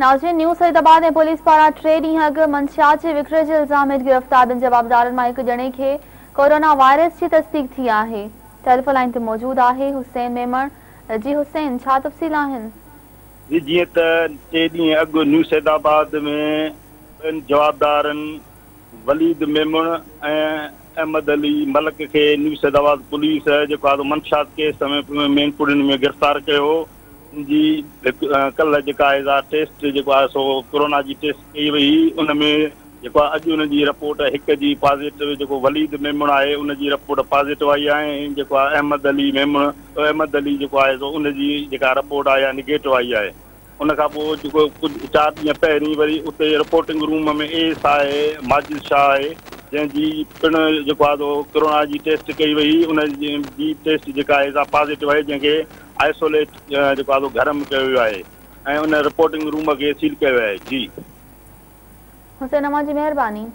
नाज़रीन, न्यू सईदाबाद में पुलिस पारां 3 ॾींहं अॻु मंशियात जे विकिरे जे इल्ज़ाम में गिरफ़्तार ॿिनि जवाबदारनि मां हिकु ॼणे खे कोरोना वायरस जी तस्दीक थी आहे। टेलीफोन लाइन ते मौजूद आहे हुसैन मेमण। जी हुसैन, छा तफ़सील आहिनि? जी, जीअं त 3 ॾींहं अॻु न्यू सईदाबाद में ॿिनि जवाबदारनि वलीद मेमण ऐं अहमद अली मलक खे न्यू सईदाबाद पुलिस जेको आहे मंशियात केस में मेनपुरनि में गिरफ़्तार कयो। जी कल्ह जेका आहे टेस्ट जेको आहे सो कोरोना जी टेस्ट कई वई। उन में जेको आहे अॼु उनजी रिपोर्ट हिकु जी पॉज़िटिव, जेको वलीद मेमण आहे उनजी रिपोर्ट पॉज़िटिव आई आहे ऐं जेको आहे अहमद अली जेको आहे सो उनजी जेका रिपोर्ट आहे निगेटिव आई आहे। उन खां पोइ जेको कुझु 4 ॾींहं पहिरीं वरी उते रिपोर्टिंग रूम में एस आहे माजिद शाह आहे, जंहिंजी पिणु जेको आहे सो कोरोना जी टेस्ट कई वई। उनजी टेस्ट जेका आहे पॉज़िटिव आहे, जंहिंखे आइसोलेट जेको आहे घर में कयो वियो आहे ऐं उन रिपोर्टिंग रूम खे सील कयो आहे। जी हुसैन, अमां जी महिरबानी।